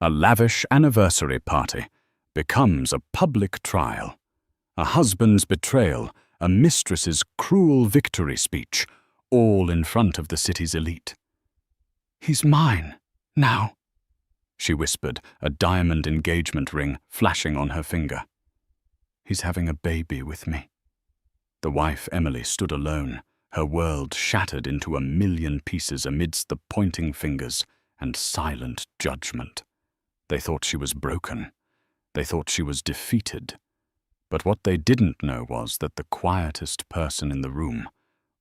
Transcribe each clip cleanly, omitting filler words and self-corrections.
A lavish anniversary party becomes a public trial. A husband's betrayal, a mistress's cruel victory speech, all in front of the city's elite. "He's mine, now," she whispered, a diamond engagement ring flashing on her finger. "He's having a baby with me." The wife Emily stood alone, her world shattered into a million pieces amidst the pointing fingers and silent judgment. They thought she was broken. They thought she was defeated. But what they didn't know was that the quietest person in the room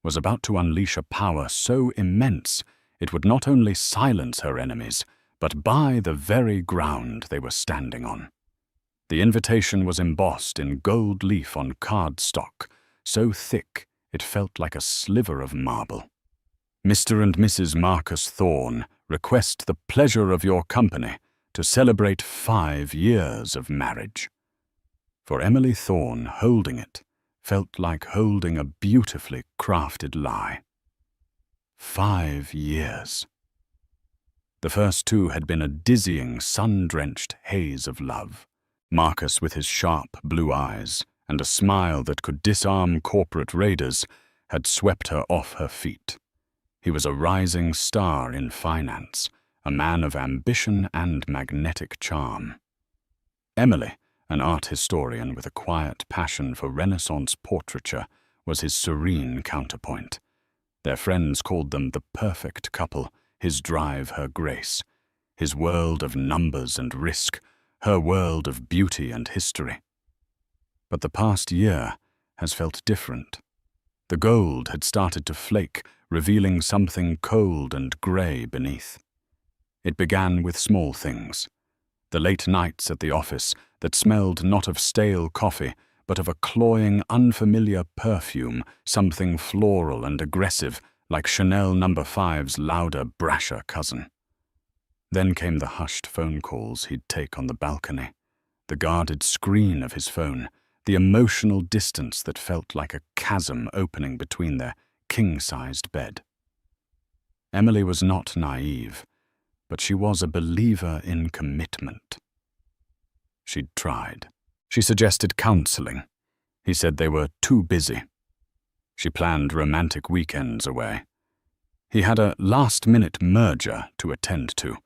was about to unleash a power so immense it would not only silence her enemies, but buy the very ground they were standing on. The invitation was embossed in gold leaf on cardstock, so thick it felt like a sliver of marble. "Mr. and Mrs. Marcus Thorne request the pleasure of your company to celebrate 5 years of marriage." For Emily Thorne, holding it felt like holding a beautifully crafted lie. 5 years. The first 2 had been a dizzying, sun-drenched haze of love. Marcus, with his sharp blue eyes and a smile that could disarm corporate raiders, had swept her off her feet. He was a rising star in finance, a man of ambition and magnetic charm. Emily, an art historian with a quiet passion for Renaissance portraiture, was his serene counterpoint. Their friends called them the perfect couple, his drive her grace, his world of numbers and risk, her world of beauty and history. But the past year has felt different. The gold had started to flake, revealing something cold and grey beneath. It began with small things. The late nights at the office that smelled not of stale coffee, but of a cloying, unfamiliar perfume, something floral and aggressive, like Chanel No. 5's louder, brasher cousin. Then came the hushed phone calls he'd take on the balcony, the guarded screen of his phone, the emotional distance that felt like a chasm opening between their king-sized bed. Emily was not naive, but she was a believer in commitment. She'd tried. She suggested counseling. He said they were too busy. She planned romantic weekends away. He had a last-minute merger to attend to.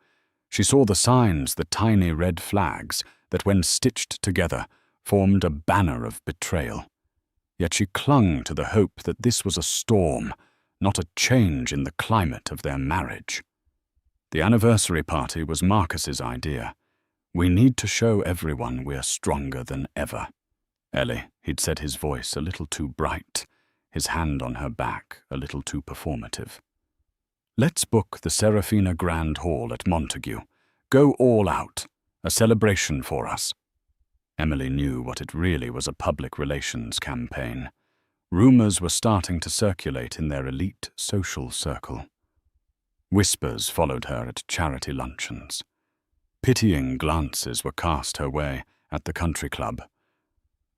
She saw the signs, the tiny red flags, that when stitched together formed a banner of betrayal. Yet she clung to the hope that this was a storm, not a change in the climate of their marriage. The anniversary party was Marcus's idea. "We need to show everyone we're stronger than ever." "Ellie," he'd said, his voice a little too bright, his hand on her back a little too performative. "Let's book the Serafina Grand Hall at Montague. Go all out. A celebration for us." Emily knew what it really was, a public relations campaign. Rumors were starting to circulate in their elite social circle. Whispers followed her at charity luncheons. Pitying glances were cast her way at the country club.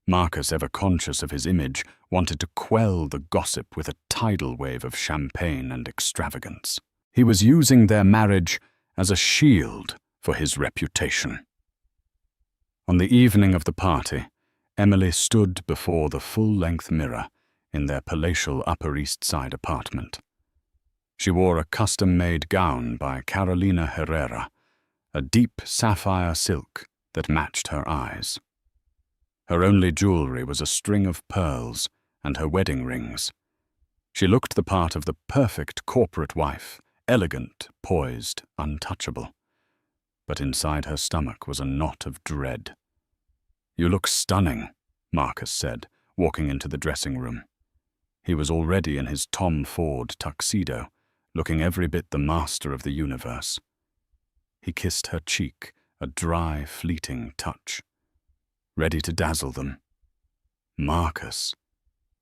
Marcus, ever conscious of his image, wanted to quell the gossip with a tidal wave of champagne and extravagance. He was using their marriage as a shield for his reputation. On the evening of the party, Emily stood before the full-length mirror in their palatial Upper East Side apartment. She wore a custom-made gown by Carolina Herrera, a deep sapphire silk that matched her eyes. Her only jewelry was a string of pearls and her wedding rings. She looked the part of the perfect corporate wife, elegant, poised, untouchable. But inside her stomach was a knot of dread. "You look stunning," Marcus said, walking into the dressing room. He was already in his Tom Ford tuxedo, looking every bit the master of the universe. He kissed her cheek, a dry, fleeting touch. Ready to dazzle them. "Marcus,"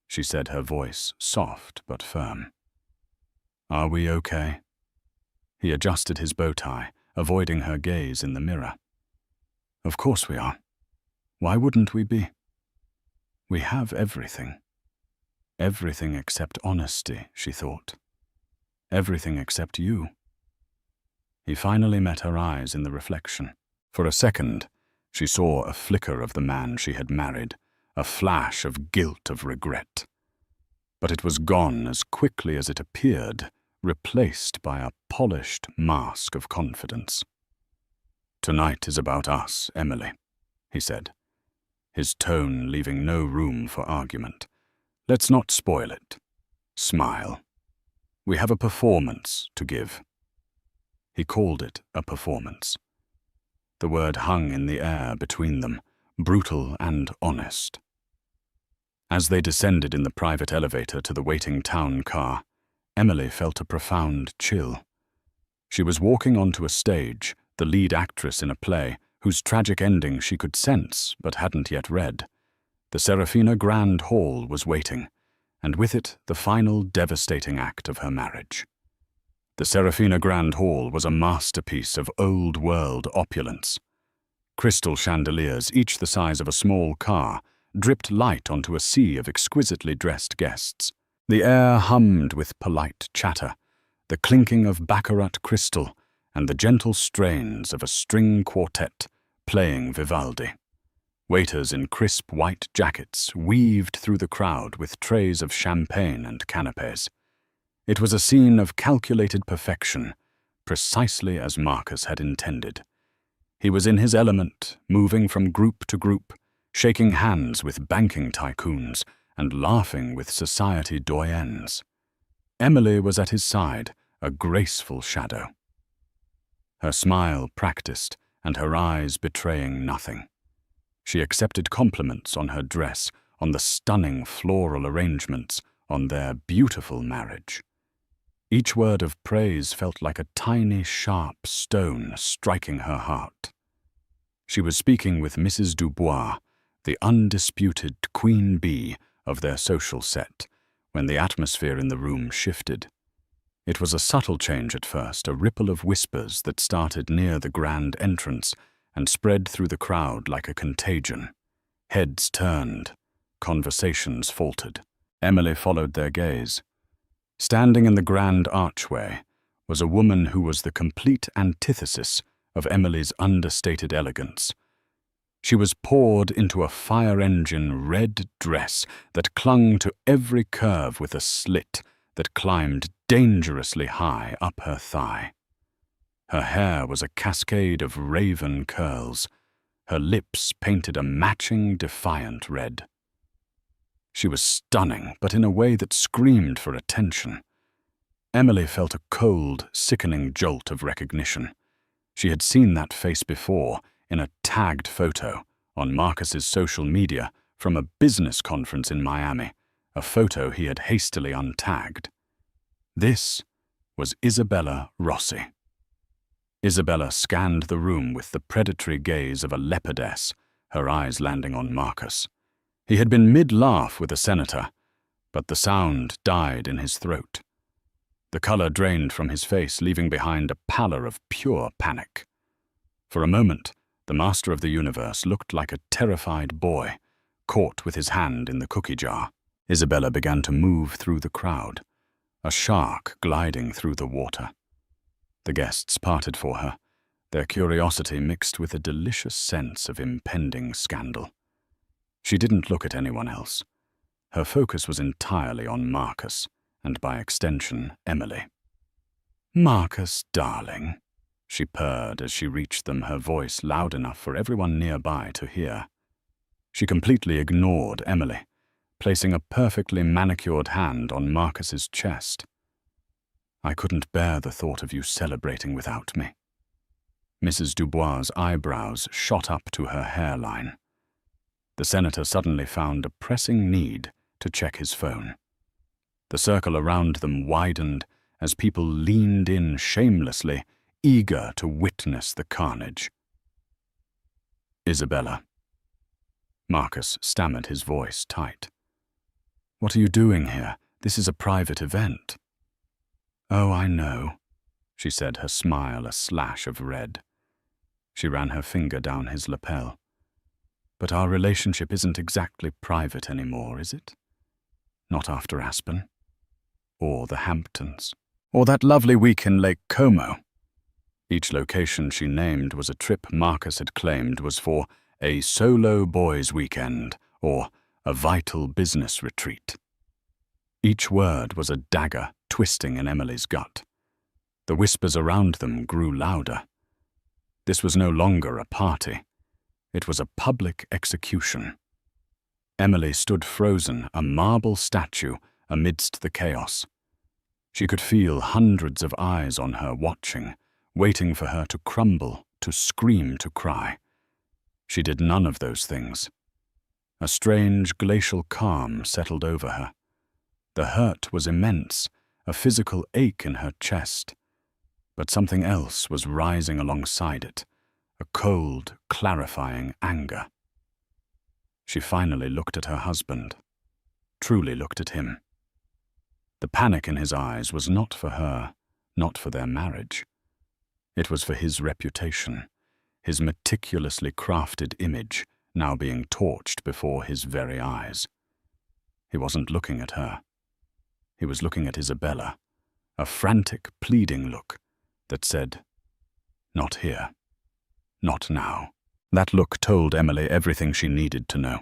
she said, her voice soft but firm. "Are we okay?" He adjusted his bow tie, avoiding her gaze in the mirror. "Of course we are. Why wouldn't we be? We have everything. Everything except honesty," she thought. "Everything except you." He finally met her eyes in the reflection. For a second, she saw a flicker of the man she had married, a flash of guilt, of regret. But it was gone as quickly as it appeared, replaced by a polished mask of confidence. "Tonight is about us, Emily," he said, his tone leaving no room for argument. "Let's not spoil it. Smile. We have a performance to give." He called it a performance. The word hung in the air between them, brutal and honest. As they descended in the private elevator to the waiting town car, Emily felt a profound chill. She was walking onto a stage, the lead actress in a play, whose tragic ending she could sense but hadn't yet read. The Serafina Grand Hall was waiting, and with it the final devastating act of her marriage. The Serafina Grand Hall was a masterpiece of old-world opulence. Crystal chandeliers, each the size of a small car, dripped light onto a sea of exquisitely dressed guests. The air hummed with polite chatter, the clinking of baccarat crystal, and the gentle strains of a string quartet playing Vivaldi. Waiters in crisp white jackets weaved through the crowd with trays of champagne and canapes. It was a scene of calculated perfection, precisely as Marcus had intended. He was in his element, moving from group to group, shaking hands with banking tycoons and laughing with society doyens. Emily was at his side, a graceful shadow. Her smile practiced and her eyes betraying nothing. She accepted compliments on her dress, on the stunning floral arrangements, on their beautiful marriage. Each word of praise felt like a tiny, sharp stone striking her heart. She was speaking with Mrs. Dubois, the undisputed queen bee of their social set, when the atmosphere in the room shifted. It was a subtle change at first, a ripple of whispers that started near the grand entrance and spread through the crowd like a contagion. Heads turned, conversations faltered. Emily followed their gaze. Standing in the grand archway was a woman who was the complete antithesis of Emily's understated elegance. She was poured into a fire-engine red dress that clung to every curve with a slit that climbed dangerously high up her thigh. Her hair was a cascade of raven curls. Her lips painted a matching, defiant red. She was stunning, but in a way that screamed for attention. Emily felt a cold, sickening jolt of recognition. She had seen that face before, in a tagged photo on Marcus's social media from a business conference in Miami, a photo he had hastily untagged. This was Isabella Rossi. Isabella scanned the room with the predatory gaze of a leopardess, her eyes landing on Marcus. He had been mid-laugh with the senator, but the sound died in his throat. The color drained from his face, leaving behind a pallor of pure panic. For a moment, the master of the universe looked like a terrified boy, caught with his hand in the cookie jar. Isabella began to move through the crowd, a shark gliding through the water. The guests parted for her, their curiosity mixed with a delicious sense of impending scandal. She didn't look at anyone else. Her focus was entirely on Marcus, and by extension, Emily. "Marcus, darling," she purred as she reached them, her voice loud enough for everyone nearby to hear. She completely ignored Emily, placing a perfectly manicured hand on Marcus's chest. "I couldn't bear the thought of you celebrating without me." Mrs. Dubois' eyebrows shot up to her hairline. The senator suddenly found a pressing need to check his phone. The circle around them widened as people leaned in shamelessly, eager to witness the carnage. "Isabella." Marcus stammered, his voice tight. "What are you doing here? This is a private event." "Oh, I know," she said, her smile a slash of red. She ran her finger down his lapel. "But our relationship isn't exactly private anymore, is it? Not after Aspen. Or the Hamptons. Or that lovely week in Lake Como. Each location she named was a trip Marcus had claimed was for a solo boys' weekend or a vital business retreat. Each word was a dagger twisting in Emily's gut. The whispers around them grew louder. This was no longer a party. It was a public execution. Emily stood frozen, a marble statue, amidst the chaos. She could feel hundreds of eyes on her watching, waiting for her to crumble, to scream, to cry. She did none of those things. A strange glacial calm settled over her. The hurt was immense, a physical ache in her chest. But something else was rising alongside it, a cold, clarifying anger. She finally looked at her husband, truly looked at him. The panic in his eyes was not for her, not for their marriage. It was for his reputation, his meticulously crafted image now being torched before his very eyes. He wasn't looking at her. He was looking at Isabella, a frantic, pleading look that said, "Not here. Not now." That look told Emily everything she needed to know.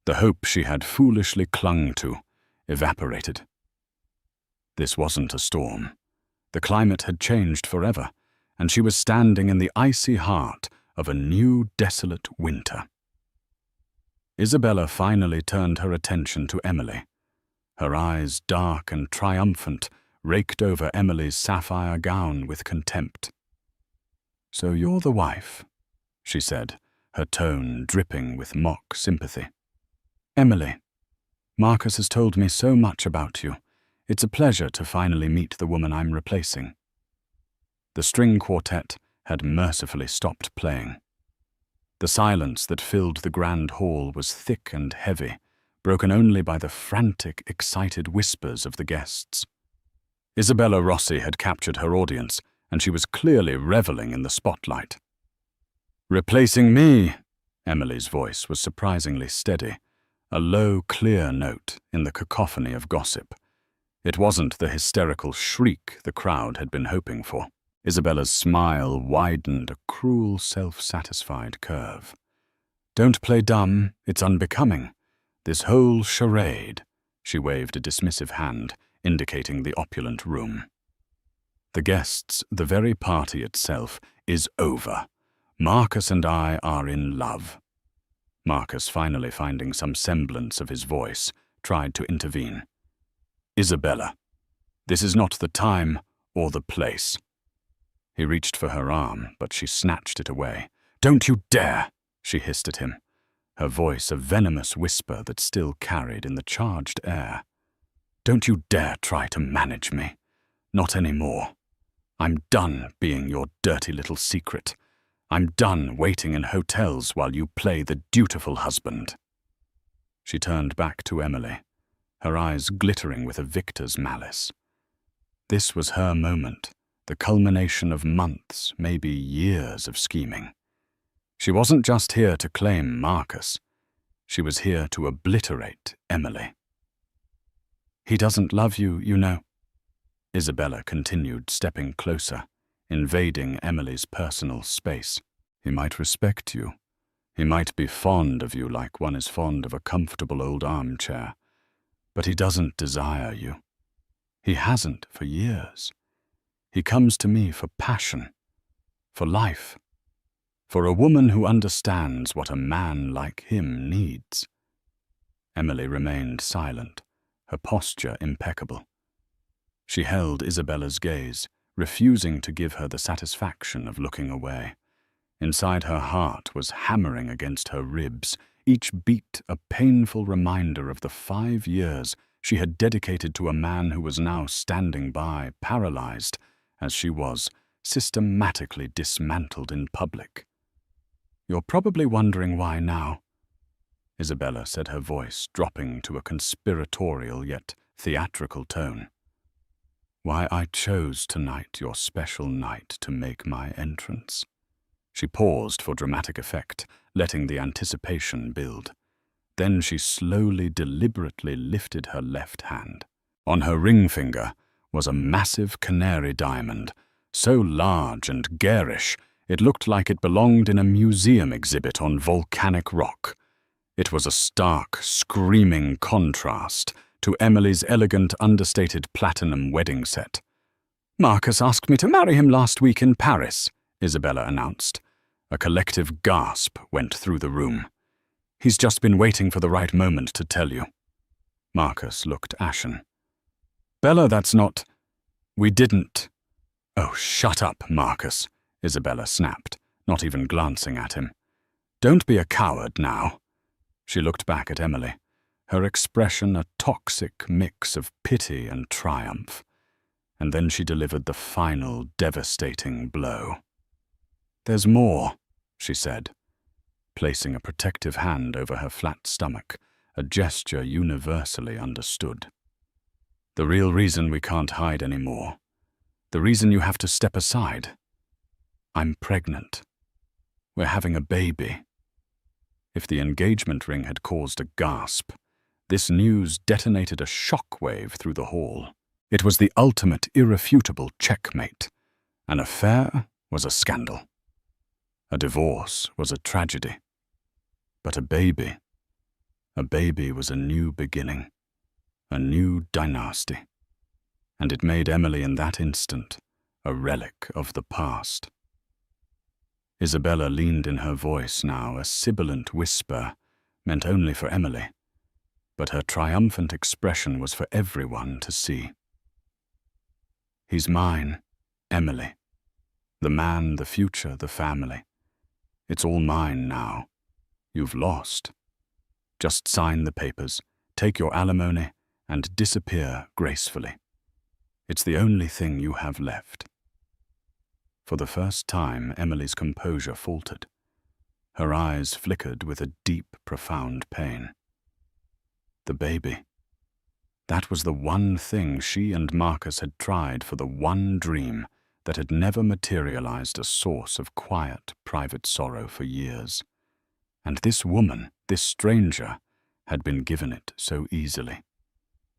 The hope she had foolishly clung to evaporated. This wasn't a storm. The climate had changed forever, and she was standing in the icy heart of a new, desolate winter. Isabella finally turned her attention to Emily. Her eyes, dark and triumphant, raked over Emily's sapphire gown with contempt. "So you're the wife," she said, her tone dripping with mock sympathy. "Emily, Marcus has told me so much about you. It's a pleasure to finally meet the woman I'm replacing." The string quartet had mercifully stopped playing. The silence that filled the grand hall was thick and heavy, broken only by the frantic, excited whispers of the guests. Isabella Rossi had captured her audience, and she was clearly reveling in the spotlight. "Replacing me," Emily's voice was surprisingly steady, a low, clear note in the cacophony of gossip. It wasn't the hysterical shriek the crowd had been hoping for. Isabella's smile widened a cruel, self-satisfied curve. "Don't play dumb, it's unbecoming. This whole charade," she waved a dismissive hand, indicating the opulent room. "The guests, the very party itself, is over. Marcus and I are in love." Marcus, finally finding some semblance of his voice, tried to intervene. "Isabella, this is not the time or the place." He reached for her arm, but she snatched it away. "Don't you dare!" she hissed at him, her voice a venomous whisper that still carried in the charged air. "Don't you dare try to manage me. Not anymore. I'm done being your dirty little secret. I'm done waiting in hotels while you play the dutiful husband." She turned back to Emily, her eyes glittering with a victor's malice. This was her moment, the culmination of months, maybe years of scheming. She wasn't just here to claim Marcus. She was here to obliterate Emily. "He doesn't love you, you know," Isabella continued, stepping closer, invading Emily's personal space. "He might respect you. He might be fond of you like one is fond of a comfortable old armchair. But he doesn't desire you. He hasn't for years. He comes to me for passion, for life, for a woman who understands what a man like him needs." Emily remained silent, her posture impeccable. She held Isabella's gaze, refusing to give her the satisfaction of looking away. Inside her heart was hammering against her ribs, each beat a painful reminder of the 5 years she had dedicated to a man who was now standing by, paralyzed, as she was, systematically dismantled in public. "You're probably wondering why now," Isabella said, her voice dropping to a conspiratorial yet theatrical tone. "Why I chose tonight, your special night, to make my entrance." She paused for dramatic effect, letting the anticipation build. Then she slowly, deliberately lifted her left hand. On her ring finger was a massive canary diamond, so large and garish it looked like it belonged in a museum exhibit on volcanic rock. It was a stark, screaming contrast to Emily's elegant, understated platinum wedding set. "Marcus asked me to marry him last week in Paris," Isabella announced. A collective gasp went through the room. "He's just been waiting for the right moment to tell you." Marcus looked ashen. "Bella, that's not—" "We didn't—" "Oh, shut up, Marcus," Isabella snapped, not even glancing at him. "Don't be a coward now." She looked back at Emily, her expression a toxic mix of pity and triumph. And then she delivered the final, devastating blow. "There's more," she said, placing a protective hand over her flat stomach, a gesture universally understood. "The real reason we can't hide anymore, the reason you have to step aside. I'm pregnant. We're having a baby." If the engagement ring had caused a gasp, this news detonated a shockwave through the hall. It was the ultimate irrefutable checkmate. An affair was a scandal. A divorce was a tragedy. But a baby was a new beginning, a new dynasty. And it made Emily in that instant a relic of the past. Isabella leaned in her voice now, a sibilant whisper meant only for Emily, but her triumphant expression was for everyone to see. "He's mine, Emily. The man, the future, the family. It's all mine now. You've lost. Just sign the papers, take your alimony, and disappear gracefully. It's the only thing you have left." For the first time, Emily's composure faltered. Her eyes flickered with a deep, profound pain. The baby. That was the one thing she and Marcus had tried for, the one dream that had never materialized, a source of quiet, private sorrow for years. And this woman, this stranger, had been given it so easily.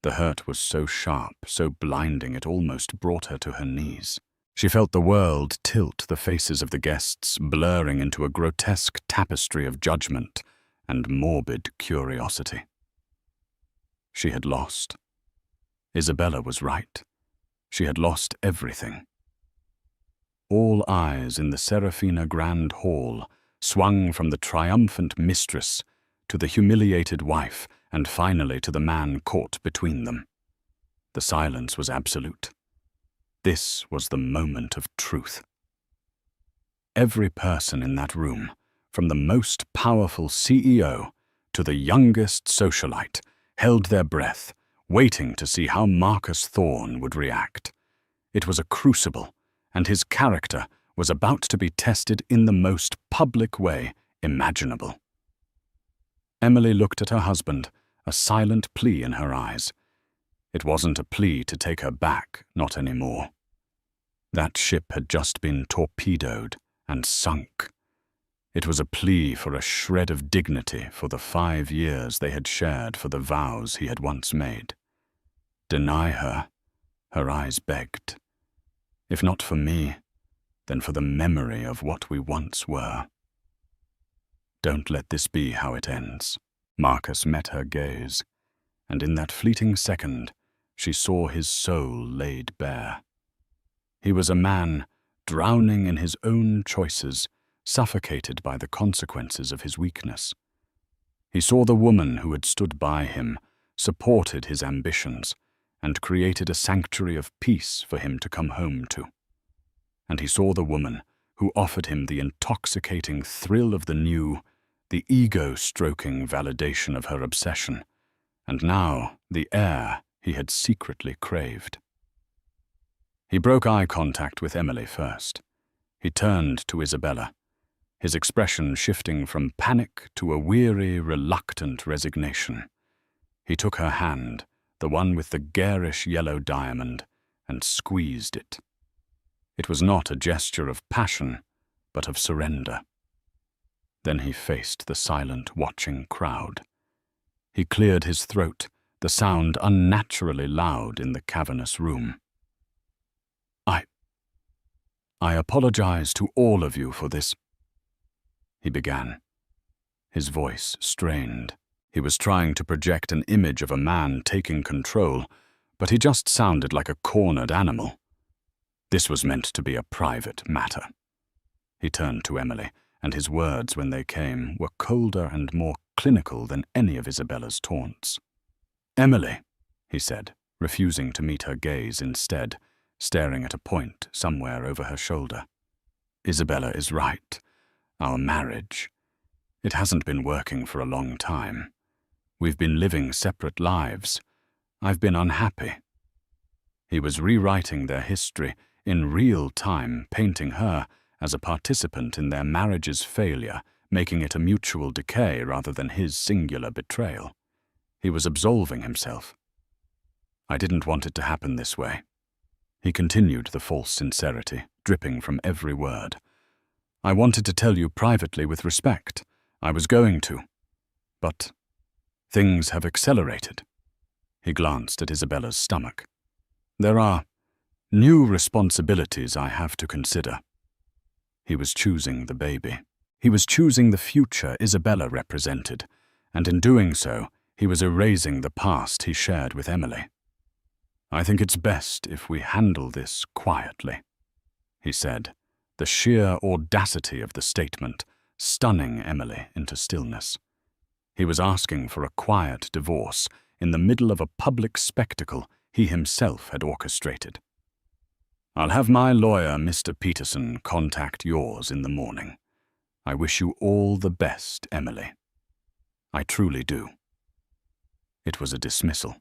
The hurt was so sharp, so blinding, it almost brought her to her knees. She felt the world tilt, the faces of the guests blurring into a grotesque tapestry of judgment and morbid curiosity. She had lost. Isabella was right. She had lost everything. All eyes in the Serafina Grand Hall swung from the triumphant mistress to the humiliated wife and finally to the man caught between them. The silence was absolute. This was the moment of truth. Every person in that room, from the most powerful CEO to the youngest socialite, held their breath, waiting to see how Marcus Thorne would react. It was a crucible, and his character was about to be tested in the most public way imaginable. Emily looked at her husband, a silent plea in her eyes. It wasn't a plea to take her back, not anymore. That ship had just been torpedoed and sunk. It was a plea for a shred of dignity for the 5 years they had shared, for the vows he had once made. Deny her, her eyes begged. If not for me, then for the memory of what we once were. Don't let this be how it ends. Marcus met her gaze, and in that fleeting second, she saw his soul laid bare. He was a man drowning in his own choices, suffocated by the consequences of his weakness. He saw the woman who had stood by him, supported his ambitions, and created a sanctuary of peace for him to come home to. And he saw the woman who offered him the intoxicating thrill of the new, the ego-stroking validation of her obsession, and now the air he had secretly craved. He broke eye contact with Emily first. He turned to Isabella, his expression shifting from panic to a weary, reluctant resignation. He took her hand, the one with the garish yellow diamond, and squeezed it. It was not a gesture of passion, but of surrender. Then he faced the silent, watching crowd. He cleared his throat, the sound unnaturally loud in the cavernous room. "I apologize to all of you for this," he began, his voice strained. He was trying to project an image of a man taking control, but he just sounded like a cornered animal. This was meant to be a private matter. He turned to Emily, and his words, when they came, were colder and more clinical than any of Isabella's taunts. "Emily," he said, refusing to meet her gaze instead, staring at a point somewhere over her shoulder. "Isabella is right. Our marriage, it hasn't been working for a long time. We've been living separate lives. I've been unhappy." He was rewriting their history in real time, painting her as a participant in their marriage's failure, making it a mutual decay rather than his singular betrayal. He was absolving himself. "I didn't want it to happen this way." He continued the false sincerity, dripping from every word. "I wanted to tell you privately with respect. I was going to. But things have accelerated." He glanced at Isabella's stomach. "There are new responsibilities I have to consider." He was choosing the baby. He was choosing the future Isabella represented, and in doing so, he was erasing the past he shared with Emily. "I think it's best if we handle this quietly," he said, the sheer audacity of the statement stunning Emily into stillness. He was asking for a quiet divorce in the middle of a public spectacle he himself had orchestrated. "I'll have my lawyer, Mr. Peterson, contact yours in the morning. I wish you all the best, Emily. I truly do." It was a dismissal,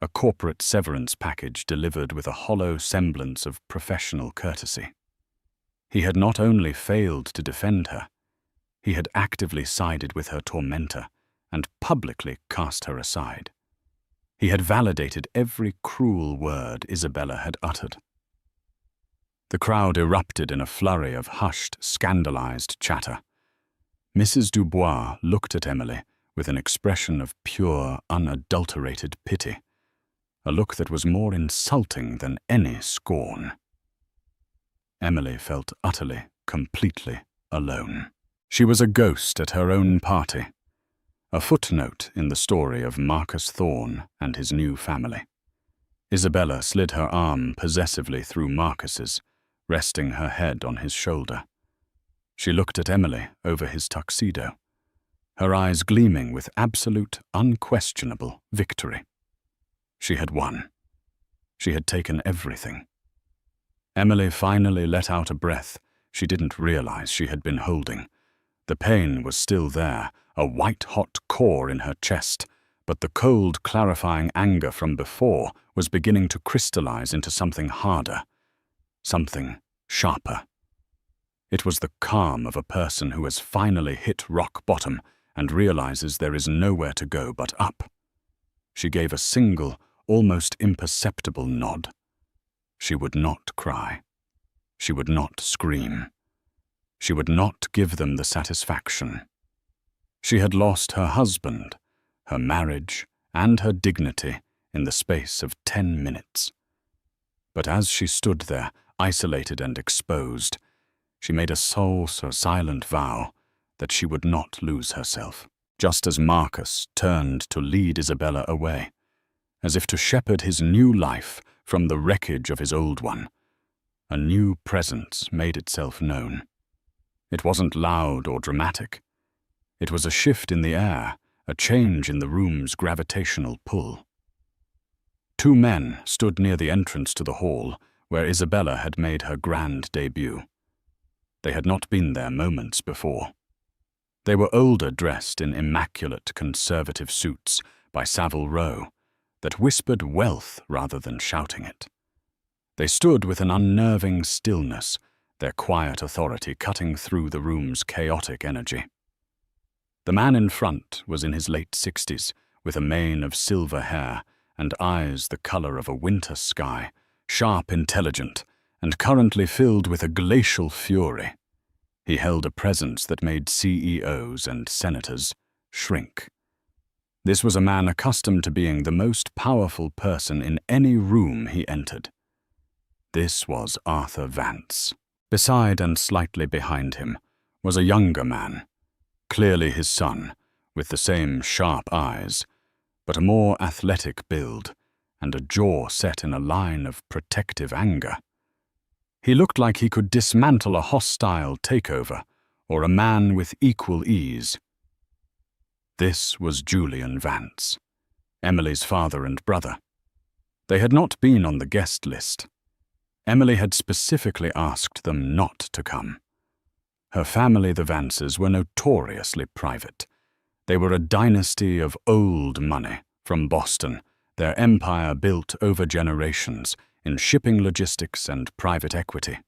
a corporate severance package delivered with a hollow semblance of professional courtesy. He had not only failed to defend her, he had actively sided with her tormentor and publicly cast her aside. He had validated every cruel word Isabella had uttered. The crowd erupted in a flurry of hushed, scandalized chatter. Mrs. Dubois looked at Emily with an expression of pure, unadulterated pity, a look that was more insulting than any scorn. Emily felt utterly, completely alone. She was a ghost at her own party, a footnote in the story of Marcus Thorne and his new family. Isabella slid her arm possessively through Marcus's, resting her head on his shoulder. She looked at Emily over his tuxedo, her eyes gleaming with absolute, unquestionable victory. She had won. She had taken everything. Emily finally let out a breath she didn't realize she had been holding. The pain was still there, a white-hot core in her chest, but the cold, clarifying anger from before was beginning to crystallize into something harder, something sharper. It was the calm of a person who has finally hit rock bottom and realizes there is nowhere to go but up. She gave a single, almost imperceptible nod. She would not cry. She would not scream. She would not give them the satisfaction. She had lost her husband, her marriage, and her dignity in the space of 10 minutes. But as she stood there, isolated and exposed, she made a silent vow that she would not lose herself, just as Marcus turned to lead Isabella away, as if to shepherd his new life from the wreckage of his old one. A new presence made itself known. It wasn't loud or dramatic. It was a shift in the air, a change in the room's gravitational pull. Two men stood near the entrance to the hall where Isabella had made her grand debut. They had not been there moments before. They were older, dressed in immaculate conservative suits by Savile Row that whispered wealth rather than shouting it. They stood with an unnerving stillness, their quiet authority cutting through the room's chaotic energy. The man in front was in his late 60s, with a mane of silver hair and eyes the color of a winter sky, sharp, intelligent, and currently filled with a glacial fury. He held a presence that made CEOs and senators shrink. This was a man accustomed to being the most powerful person in any room he entered. This was Arthur Vance. Beside and slightly behind him was a younger man, clearly his son, with the same sharp eyes, but a more athletic build and a jaw set in a line of protective anger. He looked like he could dismantle a hostile takeover or a man with equal ease. This was Julian Vance, Emily's father and brother. They had not been on the guest list. Emily had specifically asked them not to come. Her family, the Vances, were notoriously private. They were a dynasty of old money from Boston, their empire built over generations in shipping logistics and private equity.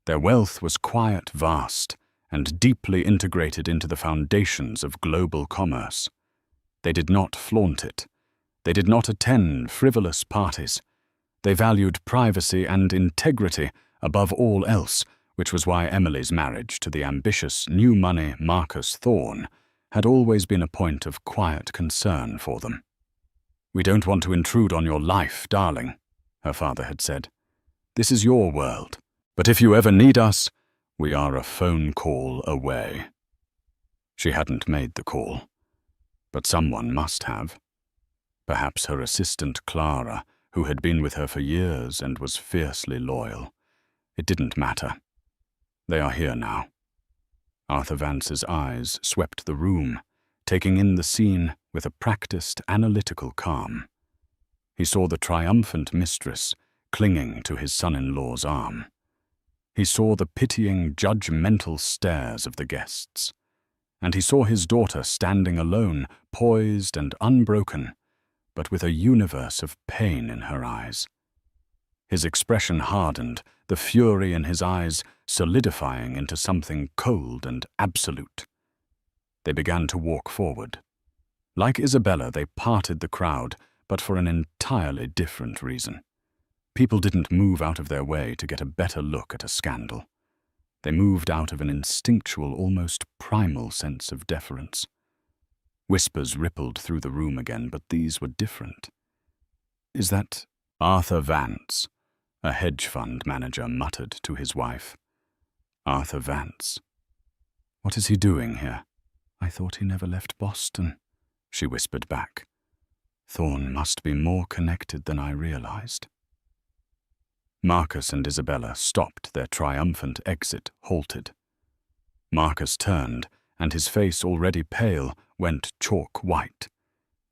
Their wealth was quiet, vast, and deeply integrated into the foundations of global commerce. They did not flaunt it. They did not attend frivolous parties. They valued privacy and integrity above all else, which was why Emily's marriage to the ambitious new money Marcus Thorne had always been a point of quiet concern for them. "We don't want to intrude on your life, darling," her father had said. "This is your world, but if you ever need us, we are a phone call away." She hadn't made the call, but someone must have. Perhaps her assistant Clara, who had been with her for years and was fiercely loyal. It didn't matter. They are here now. Arthur Vance's eyes swept the room, taking in the scene with a practiced, analytical calm. He saw the triumphant mistress clinging to his son-in-law's arm. He saw the pitying, judgmental stares of the guests. And he saw his daughter standing alone, poised and unbroken, but with a universe of pain in her eyes. His expression hardened, the fury in his eyes solidifying into something cold and absolute. They began to walk forward. Like Isabella, they parted the crowd, but for an entirely different reason. People didn't move out of their way to get a better look at a scandal. They moved out of an instinctual, almost primal sense of deference. Whispers rippled through the room again, but these were different. "Is that Arthur Vance?" a hedge fund manager muttered to his wife. "Arthur Vance. What is he doing here?" "I thought he never left Boston," she whispered back. "Thorne must be more connected than I realized." Marcus and Isabella stopped their triumphant exit, halted. Marcus turned, and his face, already pale, went chalk white.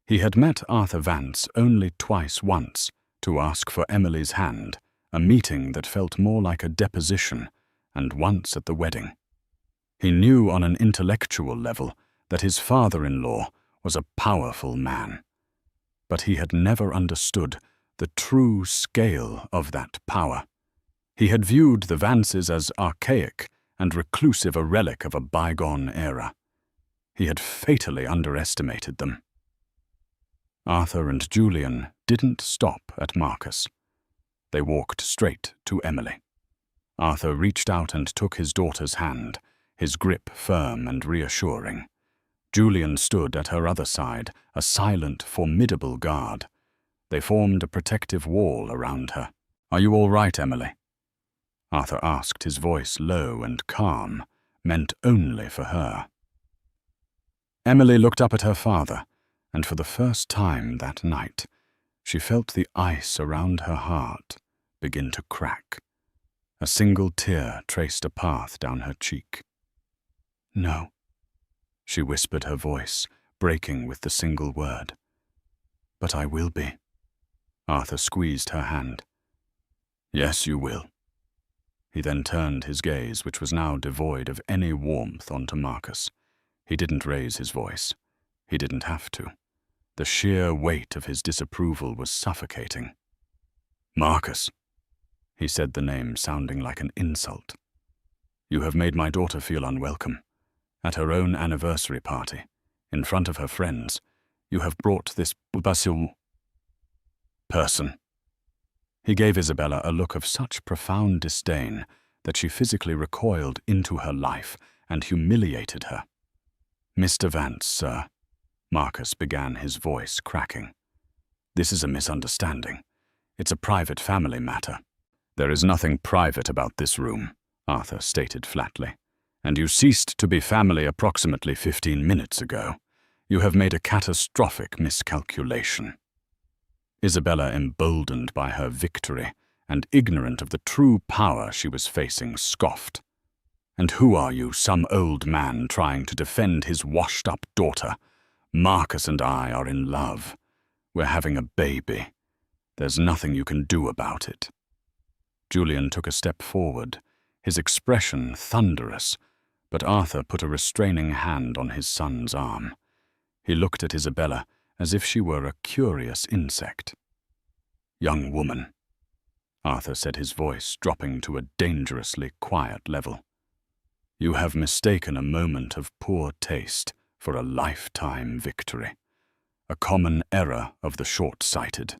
He had met Arthur Vance only once to ask for Emily's hand, a meeting that felt more like a deposition, and once at the wedding. He knew on an intellectual level that his father-in-law was a powerful man, but he had never understood the true scale of that power. He had viewed the Vances as archaic and reclusive, a relic of a bygone era. He had fatally underestimated them. Arthur and Julian didn't stop at Marcus. They walked straight to Emily. Arthur reached out and took his daughter's hand, his grip firm and reassuring. Julian stood at her other side, a silent, formidable guard. They formed a protective wall around her. "Are you all right, Emily?" Arthur asked, his voice low and calm, meant only for her. Emily looked up at her father, and for the first time that night, she felt the ice around her heart begin to crack. A single tear traced a path down her cheek. "No," she whispered, her voice breaking with the single word. "But I will be." Arthur squeezed her hand. "Yes, you will." He then turned his gaze, which was now devoid of any warmth, onto Marcus. He didn't raise his voice. He didn't have to. The sheer weight of his disapproval was suffocating. "Marcus," he said, the name sounding like an insult. "You have made my daughter feel unwelcome. At her own anniversary party, in front of her friends, you have brought this person." He gave Isabella a look of such profound disdain that she physically recoiled into her life and humiliated her. "Mr. Vance, sir," Marcus began, his voice cracking. "This is a misunderstanding. It's a private family matter." "There is nothing private about this room," Arthur stated flatly. "And you ceased to be family approximately 15 minutes ago. You have made a catastrophic miscalculation." Isabella, emboldened by her victory and ignorant of the true power she was facing, scoffed. "And who are you, some old man trying to defend his washed-up daughter? Marcus and I are in love. We're having a baby. There's nothing you can do about it." Julian took a step forward, his expression thunderous, but Arthur put a restraining hand on his son's arm. He looked at Isabella as if she were a curious insect. "Young woman," Arthur said, his voice dropping to a dangerously quiet level, "you have mistaken a moment of poor taste for a lifetime victory, a common error of the short-sighted."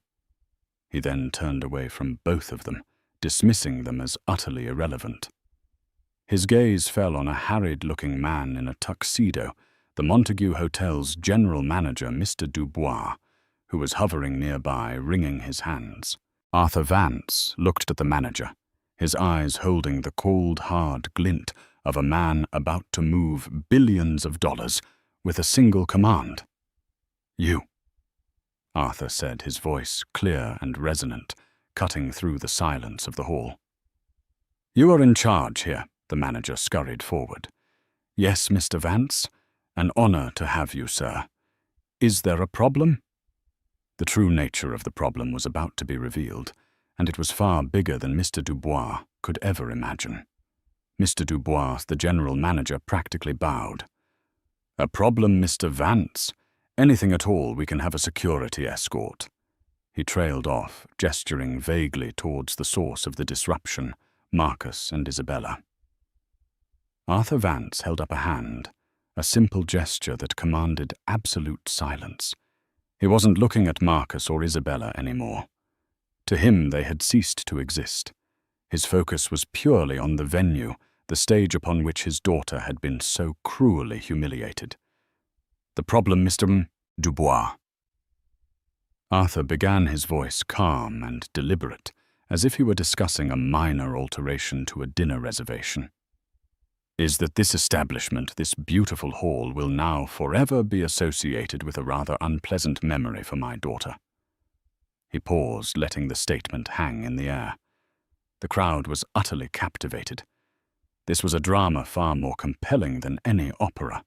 He then turned away from both of them, dismissing them as utterly irrelevant. His gaze fell on a harried-looking man in a tuxedo, the Montague Hotel's general manager, Mr. Dubois, who was hovering nearby, wringing his hands. Arthur Vance looked at the manager, his eyes holding the cold, hard glint of a man about to move billions of dollars with a single command. "You," Arthur said, his voice clear and resonant, cutting through the silence of the hall. "You are in charge here," the manager scurried forward. "Yes, Mr. Vance. An honor to have you, sir. Is there a problem?" The true nature of the problem was about to be revealed, and it was far bigger than Mr. Dubois could ever imagine. Mr. Dubois, the general manager, practically bowed. "A problem, Mr. Vance? Anything at all, we can have a security escort." He trailed off, gesturing vaguely towards the source of the disruption, Marcus and Isabella. Arthur Vance held up a hand, a simple gesture that commanded absolute silence. He wasn't looking at Marcus or Isabella anymore. To him, they had ceased to exist. His focus was purely on the venue, the stage upon which his daughter had been so cruelly humiliated. "The problem, Mr. Dubois." Arthur began, his voice calm and deliberate, as if he were discussing a minor alteration to a dinner reservation, "is that this establishment, this beautiful hall, will now forever be associated with a rather unpleasant memory for my daughter." He paused, letting the statement hang in the air. The crowd was utterly captivated. This was a drama far more compelling than any opera.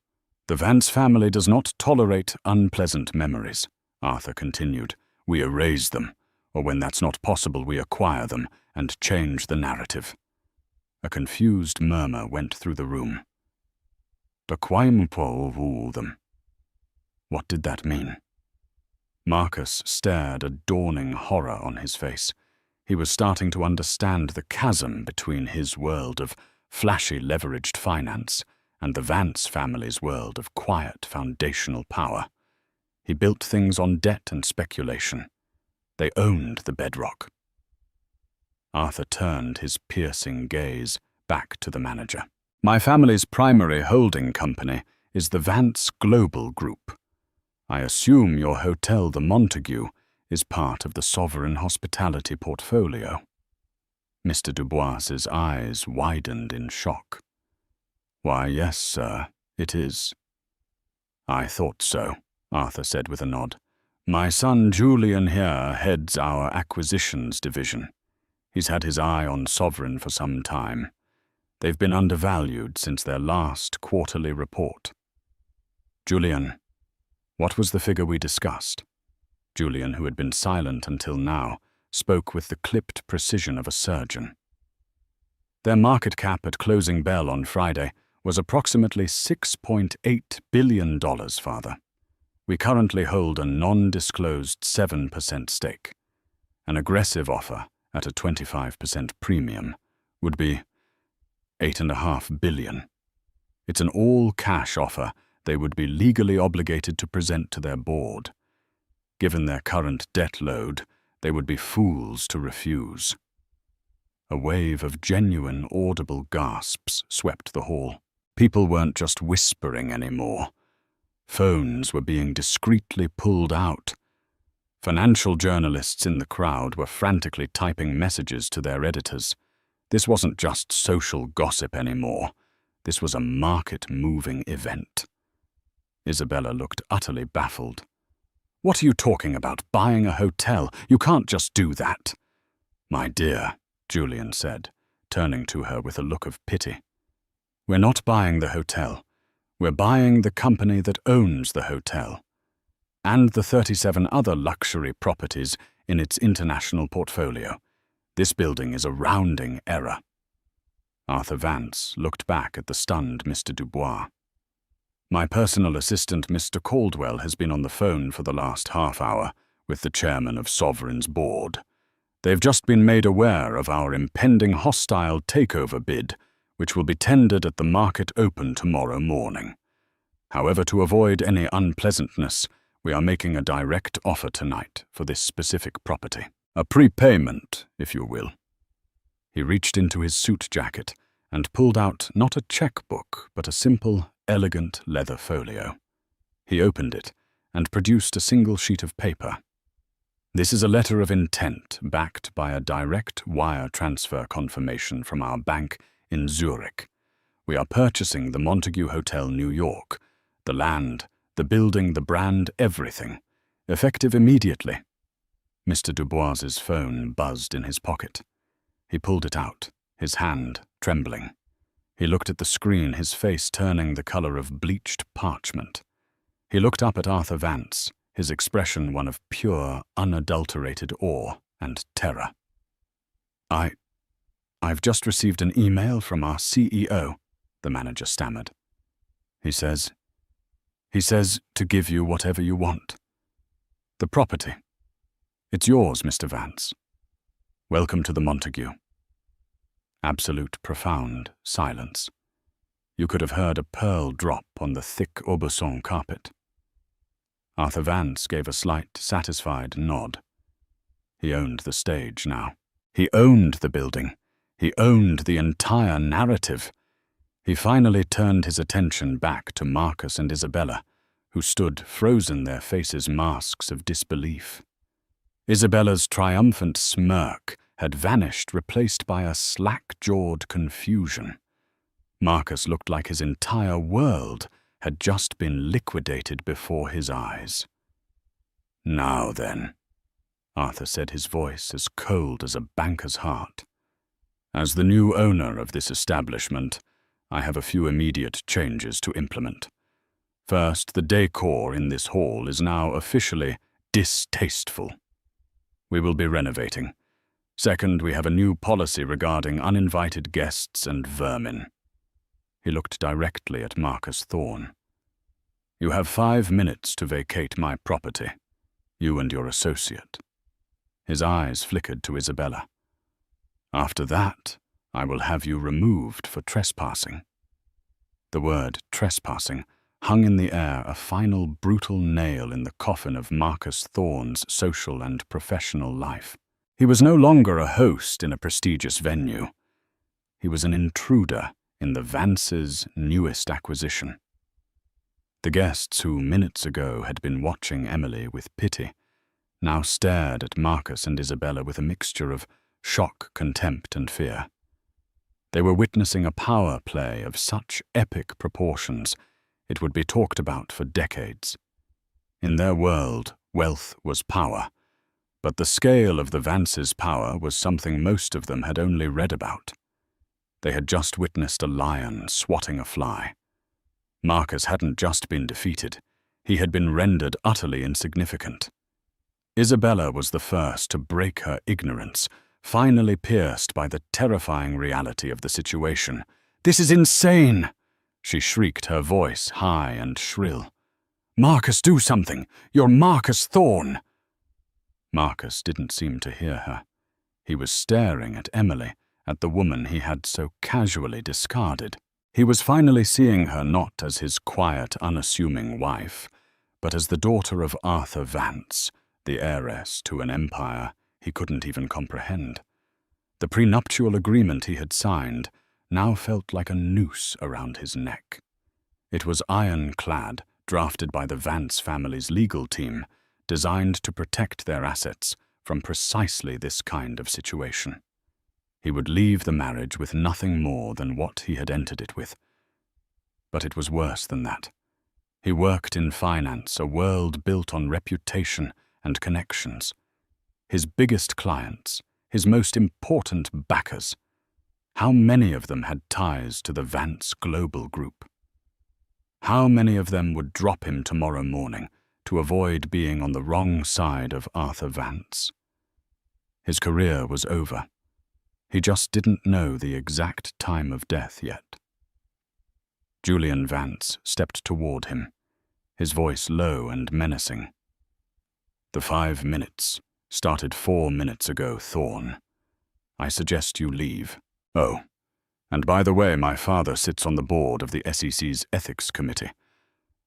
"The Vance family does not tolerate unpleasant memories," Arthur continued. "We erase them, or when that's not possible, we acquire them and change the narrative." A confused murmur went through the room. "Acquire them." What did that mean? Marcus stared, a dawning horror on his face. He was starting to understand the chasm between his world of flashy leveraged finance and the Vance family's world of quiet foundational power. He built things on debt and speculation. They owned the bedrock. Arthur turned his piercing gaze back to the manager. "My family's primary holding company is the Vance Global Group. I assume your hotel, the Montague, is part of the Sovereign Hospitality portfolio." Mr. Dubois's eyes widened in shock. "Why, yes, sir, it is." "I thought so," Arthur said with a nod. "My son Julian here heads our acquisitions division. He's had his eye on Sovereign for some time. They've been undervalued since their last quarterly report." "Julian, what was the figure we discussed?" Julian, who had been silent until now, spoke with the clipped precision of a surgeon. "Their market cap at closing bell on Friday was approximately $6.8 billion, Father. We currently hold a non-disclosed 7% stake. An aggressive offer at a 25% premium would be $8.5 billion. It's an all-cash offer they would be legally obligated to present to their board. Given their current debt load, they would be fools to refuse." A wave of genuine, audible gasps swept the hall. People weren't just whispering anymore. Phones were being discreetly pulled out. Financial journalists in the crowd were frantically typing messages to their editors. This wasn't just social gossip anymore. This was a market-moving event. Isabella looked utterly baffled. "What are you talking about, buying a hotel? You can't just do that." "My dear," Julian said, turning to her with a look of pity. "We're not buying the hotel. We're buying the company that owns the hotel, and the 37 other luxury properties in its international portfolio. This building is a rounding error." Arthur Vance looked back at the stunned Mr. Dubois. "My personal assistant, Mr. Caldwell, has been on the phone for the last half hour with the chairman of Sovereign's board. They've just been made aware of our impending hostile takeover bid, which will be tendered at the market open tomorrow morning. However, to avoid any unpleasantness, we are making a direct offer tonight for this specific property. A prepayment, if you will." He reached into his suit jacket and pulled out not a checkbook, but a simple, elegant leather folio. He opened it and produced a single sheet of paper. "This is a letter of intent backed by a direct wire transfer confirmation from our bank in Zurich. We are purchasing the Montague Hotel, New York. The land, the building, the brand, everything. Effective immediately." Mr. Dubois's phone buzzed in his pocket. He pulled it out, his hand trembling. He looked at the screen, his face turning the color of bleached parchment. He looked up at Arthur Vance, his expression one of pure, unadulterated awe and terror. I've just received an email from our CEO," the manager stammered. He says to give you whatever you want. The property. It's yours, Mr. Vance. Welcome to the Montague." Absolute profound silence. You could have heard a pearl drop on the thick Aubusson carpet. Arthur Vance gave a slight, satisfied nod. He owned the stage now. He owned the building. He owned the entire narrative. He finally turned his attention back to Marcus and Isabella, who stood frozen, their faces masks of disbelief. Isabella's triumphant smirk had vanished, replaced by a slack-jawed confusion. Marcus looked like his entire world had just been liquidated before his eyes. "Now then," Arthur said, his voice as cold as a banker's heart. "As the new owner of this establishment, I have a few immediate changes to implement. First, the decor in this hall is now officially distasteful. We will be renovating. Second, we have a new policy regarding uninvited guests and vermin." He looked directly at Marcus Thorne. "You have 5 minutes to vacate my property, you and your associate." His eyes flickered to Isabella. "After that, I will have you removed for trespassing." The word trespassing hung in the air, a final brutal nail in the coffin of Marcus Thorne's social and professional life. He was no longer a host in a prestigious venue. He was an intruder in the Vances' newest acquisition. The guests who minutes ago had been watching Emily with pity now stared at Marcus and Isabella with a mixture of shock, contempt, and fear. They were witnessing a power play of such epic proportions it would be talked about for decades. In their world, wealth was power, but the scale of the Vances' power was something most of them had only read about. They had just witnessed a lion swatting a fly. Marcus hadn't just been defeated, he had been rendered utterly insignificant. Isabella was the first to break her ignorance, finally pierced by the terrifying reality of the situation. "This is insane!" she shrieked, her voice high and shrill. "Marcus, do something! You're Marcus Thorne!" Marcus didn't seem to hear her. He was staring at Emily, at the woman he had so casually discarded. He was finally seeing her not as his quiet, unassuming wife, but as the daughter of Arthur Vance, the heiress to an empire he couldn't even comprehend. The prenuptial agreement he had signed now felt like a noose around his neck. It was ironclad, drafted by the Vance family's legal team, designed to protect their assets from precisely this kind of situation. He would leave the marriage with nothing more than what he had entered it with. But it was worse than that. He worked in finance, a world built on reputation and connections. His biggest clients, his most important backers. How many of them had ties to the Vance Global Group? How many of them would drop him tomorrow morning to avoid being on the wrong side of Arthur Vance? His career was over. He just didn't know the exact time of death yet. Julian Vance stepped toward him, his voice low and menacing. "The 5 minutes started 4 minutes ago, Thorne. I suggest you leave. Oh, and by the way, my father sits on the board of the SEC's Ethics Committee.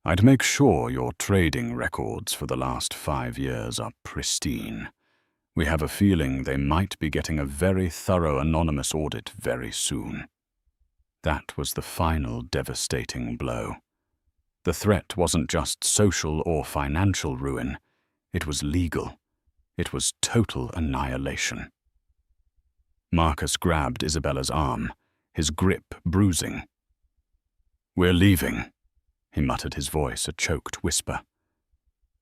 I'd make sure your trading records for the last 5 years are pristine. We have a feeling they might be getting a very thorough anonymous audit very soon." That was the final devastating blow. The threat wasn't just social or financial ruin. It was legal. It was total annihilation. Marcus grabbed Isabella's arm, his grip bruising. "We're leaving," he muttered, his voice a choked whisper.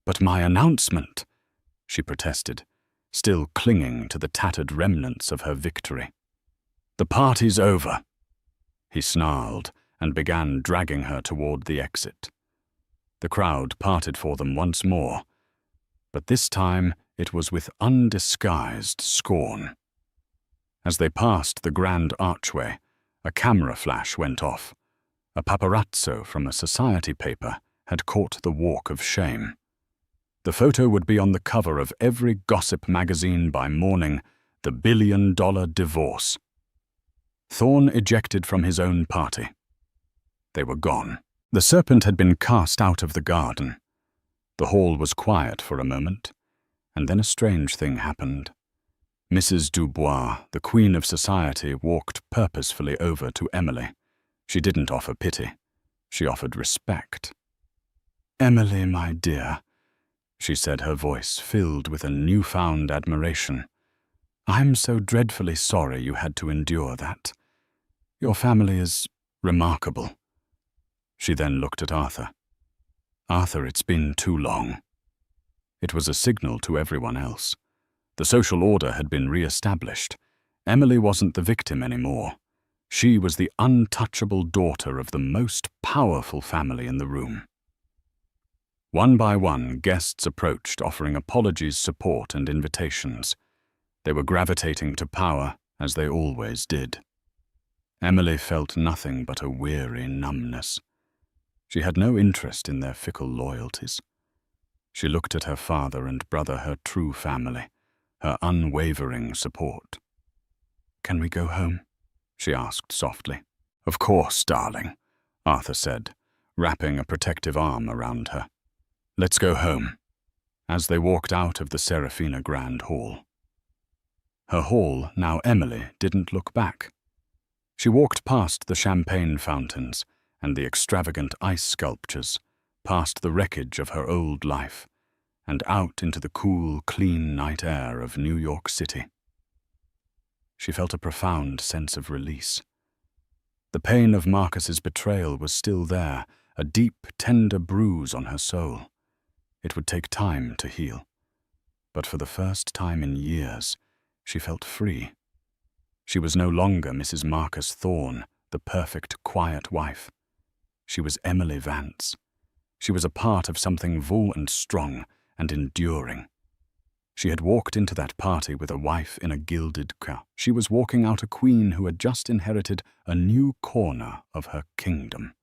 "But my announcement," she protested, still clinging to the tattered remnants of her victory. "The party's over." He snarled and began dragging her toward the exit. The crowd parted for them once more, but this time it was with undisguised scorn. As they passed the grand archway, a camera flash went off. A paparazzo from a society paper had caught the walk of shame. The photo would be on the cover of every gossip magazine by morning, the $1 billion divorce. Thorne ejected from his own party. They were gone. The serpent had been cast out of the garden. The hall was quiet for a moment, and then a strange thing happened. Mrs. Dubois, the queen of society, walked purposefully over to Emily. She didn't offer pity. She offered respect. "Emily, my dear," she said, her voice filled with a newfound admiration. "I'm so dreadfully sorry you had to endure that. Your family is remarkable." She then looked at Arthur. "Arthur, it's been too long." It was a signal to everyone else. The social order had been re-established. Emily wasn't the victim anymore. She was the untouchable daughter of the most powerful family in the room. One by one, guests approached, offering apologies, support, and invitations. They were gravitating to power, as they always did. Emily felt nothing but a weary numbness. She had no interest in their fickle loyalties. She looked at her father and brother, her true family, her unwavering support. "Can we go home?" she asked softly. "Of course, darling," Arthur said, wrapping a protective arm around her. "Let's go home," as they walked out of the Serafina Grand Hall. Her hall, now Emily, didn't look back. She walked past the champagne fountains and the extravagant ice sculptures, past the wreckage of her old life, and out into the cool, clean night air of New York City. She felt a profound sense of release. The pain of Marcus's betrayal was still there, a deep, tender bruise on her soul. It would take time to heal. But for the first time in years, she felt free. She was no longer Mrs. Marcus Thorne, the perfect, quiet wife. She was Emily Vance. She was a part of something full and strong and enduring. She had walked into that party with a wife in a gilded car. She was walking out a queen who had just inherited a new corner of her kingdom.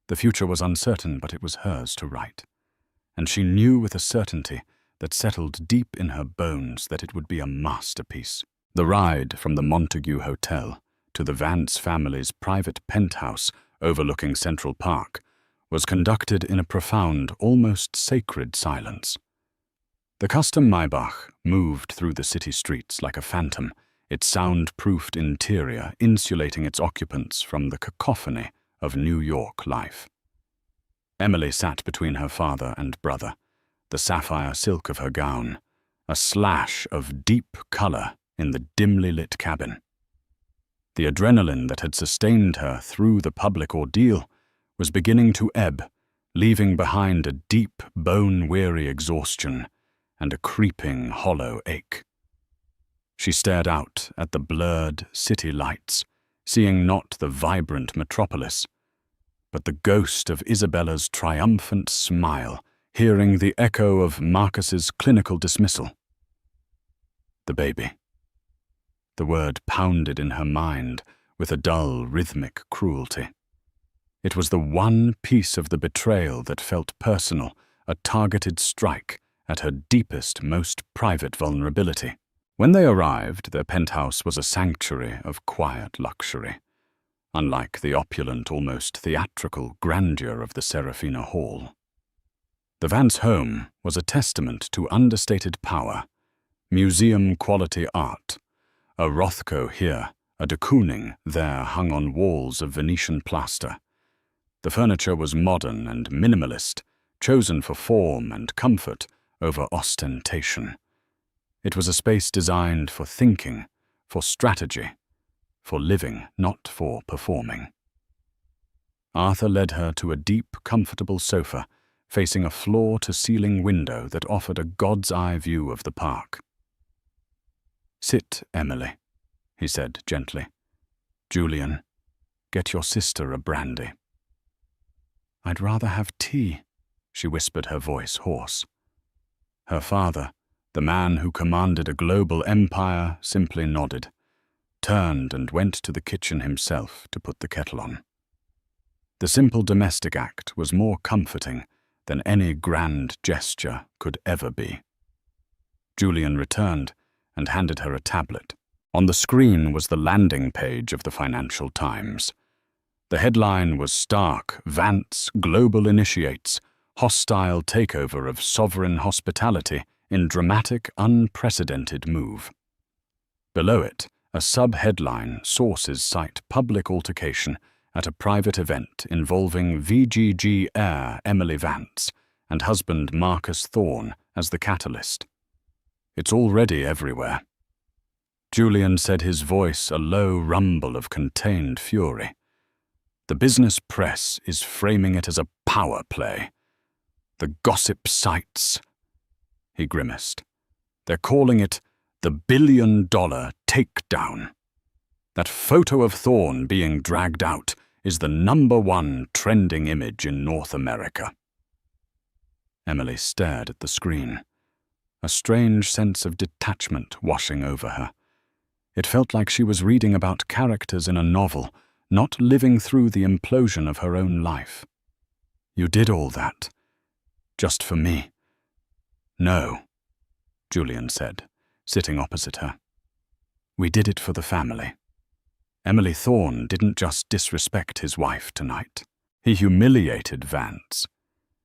The future was uncertain, but it was hers to write. And she knew with a certainty that settled deep in her bones that it would be a masterpiece. The ride from the Montague Hotel to the Vance family's private penthouse overlooking Central Park was conducted in a profound, almost sacred silence. The custom Maybach moved through the city streets like a phantom, its sound-proofed interior insulating its occupants from the cacophony of New York life. Emily sat between her father and brother, the sapphire silk of her gown, a slash of deep color in the dimly lit cabin. The adrenaline that had sustained her through the public ordeal was beginning to ebb, leaving behind a deep, bone-weary exhaustion and a creeping, hollow ache. She stared out at the blurred city lights, seeing not the vibrant metropolis, but the ghost of Isabella's triumphant smile, hearing the echo of Marcus's clinical dismissal. The baby. The word pounded in her mind with a dull, rhythmic cruelty. It was the one piece of the betrayal that felt personal, a targeted strike at her deepest, most private vulnerability. When they arrived, their penthouse was a sanctuary of quiet luxury, unlike the opulent, almost theatrical grandeur of the Serafina Hall. The Vance home was a testament to understated power, museum-quality art. A Rothko here, a de Kooning there hung on walls of Venetian plaster. The furniture was modern and minimalist, chosen for form and comfort over ostentation. It was a space designed for thinking, for strategy, for living, not for performing. Arthur led her to a deep, comfortable sofa facing a floor-to-ceiling window that offered a god's-eye view of the park. "Sit, Emily," he said gently. "Julian, get your sister a brandy." "I'd rather have tea," she whispered, her voice hoarse. Her father, the man who commanded a global empire, simply nodded, turned and went to the kitchen himself to put the kettle on. The simple domestic act was more comforting than any grand gesture could ever be. Julian returned and handed her a tablet. On the screen was the landing page of the Financial Times. The headline was stark: "Vance Global Initiates Hostile Takeover of Sovereign Hospitality in Dramatic Unprecedented Move." Below it, a sub-headline: "Sources cite public altercation at a private event involving VGG heir Emily Vance and husband Marcus Thorne as the catalyst." It's already everywhere. Julian said, his voice a low rumble of contained fury. The business press is framing it as a power play. The gossip sites. He grimaced. They're calling it the $1 billion takedown. That photo of Thorne being dragged out is the #1 trending image in North America. Emily stared at the screen, a strange sense of detachment washing over her. It felt like she was reading about characters in a novel, not living through the implosion of her own life. "You did all that, just for me?" "No," Julian said, sitting opposite her. "We did it for the family." Emily Thorne didn't just disrespect his wife tonight. He humiliated Vance.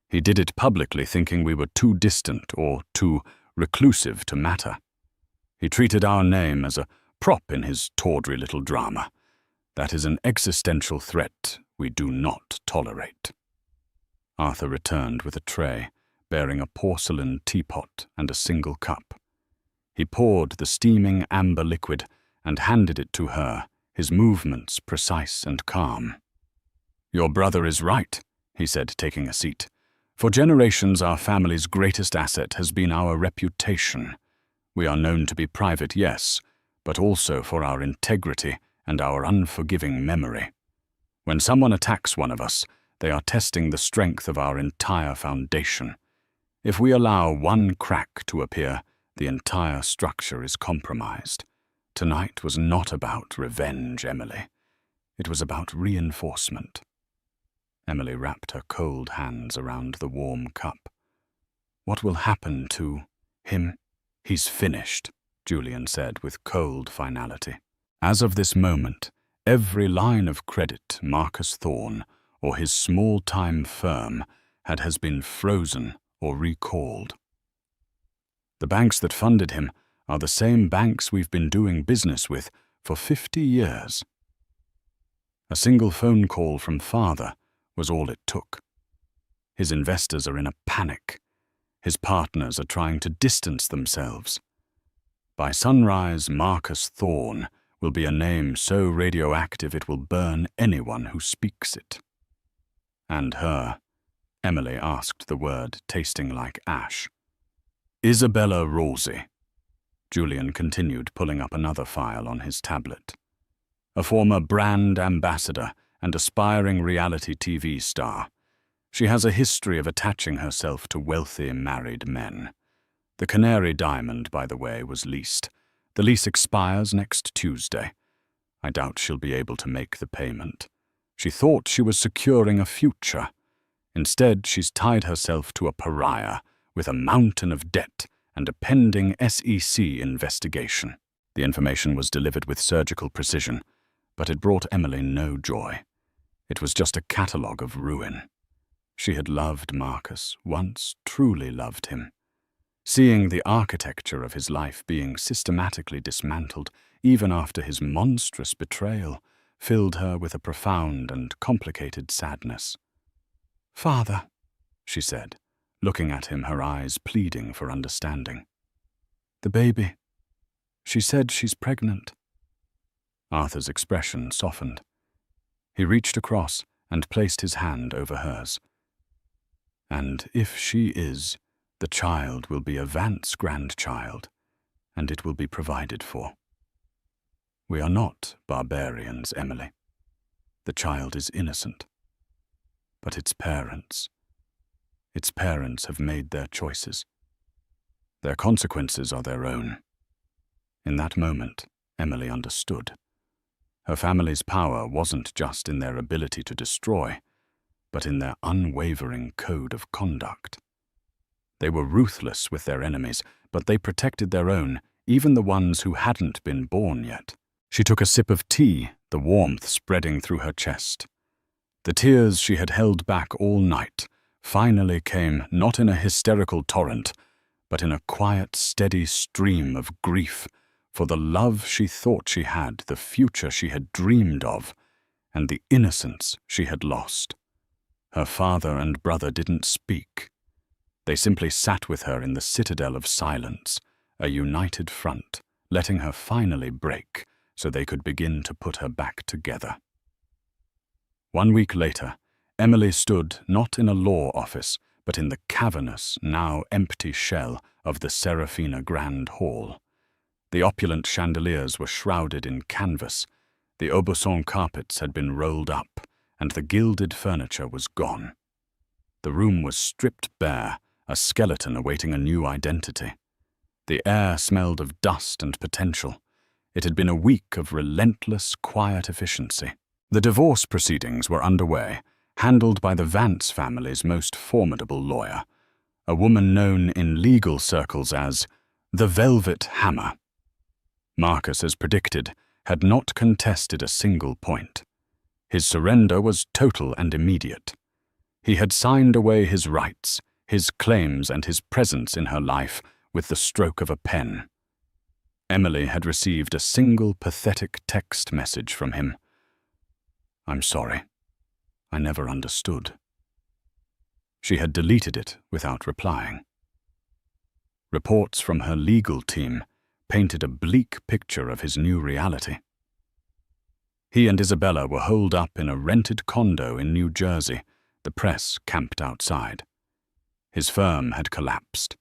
He did it publicly, thinking we were too distant or too reclusive to matter. He treated our name as a prop in his tawdry little drama. That is an existential threat we do not tolerate. Arthur returned with a tray, bearing a porcelain teapot and a single cup. He poured the steaming amber liquid and handed it to her, his movements precise and calm. "Your brother is right," he said, taking a seat. "For generations, our family's greatest asset has been our reputation. We are known to be private, yes, but also for our integrity and our unforgiving memory. When someone attacks one of us, they are testing the strength of our entire foundation. If we allow one crack to appear, the entire structure is compromised. Tonight was not about revenge, Emily. It was about reinforcement." Emily wrapped her cold hands around the warm cup. "What will happen to him?" "He's finished," Julian said with cold finality. As of this moment, every line of credit Marcus Thorne or his small-time firm has been frozen or recalled. The banks that funded him are the same banks we've been doing business with for 50 years. A single phone call from father was all it took. His investors are in a panic. His partners are trying to distance themselves. By sunrise, Marcus Thorne will be a name so radioactive it will burn anyone who speaks it. And her, Emily asked the word, tasting like ash. Isabella Rosie. Julian continued, pulling up another file on his tablet. A former brand ambassador and aspiring reality TV star. She has a history of attaching herself to wealthy married men. The Canary Diamond, by the way, was leased. The lease expires next Tuesday. I doubt she'll be able to make the payment. She thought she was securing a future. Instead, she's tied herself to a pariah with a mountain of debt and a pending SEC investigation. The information was delivered with surgical precision, but it brought Emily no joy. It was just a catalogue of ruin. She had loved Marcus, once truly loved him. Seeing the architecture of his life being systematically dismantled, even after his monstrous betrayal, filled her with a profound and complicated sadness. "Father," she said, looking at him, her eyes pleading for understanding. "The baby. She said she's pregnant." Arthur's expression softened. He reached across and placed his hand over hers. "And if she is, the child will be a Vance grandchild, and it will be provided for. We are not barbarians, Emily. The child is innocent. But its parents have made their choices. Their consequences are their own." In that moment, Emily understood. Her family's power wasn't just in their ability to destroy, but in their unwavering code of conduct. They were ruthless with their enemies, but they protected their own, even the ones who hadn't been born yet. She took a sip of tea, the warmth spreading through her chest. The tears she had held back all night finally came not in a hysterical torrent, but in a quiet, steady stream of grief for the love she thought she had, the future she had dreamed of, and the innocence she had lost. Her father and brother didn't speak. They simply sat with her in the citadel of silence, a united front, letting her finally break so they could begin to put her back together. 1 week later, Emily stood not in a law office, but in the cavernous, now empty shell of the Serafina Grand Hall. The opulent chandeliers were shrouded in canvas, the Aubusson carpets had been rolled up, and the gilded furniture was gone. The room was stripped bare, a skeleton awaiting a new identity. The air smelled of dust and potential. It had been a week of relentless, quiet efficiency. The divorce proceedings were underway, handled by the Vance family's most formidable lawyer, a woman known in legal circles as the Velvet Hammer. Marcus, as predicted, had not contested a single point. His surrender was total and immediate. He had signed away his rights, his claims, and his presence in her life with the stroke of a pen. Emily had received a single pathetic text message from him. "I'm sorry. I never understood." She had deleted it without replying. Reports from her legal team painted a bleak picture of his new reality. He and Isabella were holed up in a rented condo in New Jersey, the press camped outside. His firm had collapsed.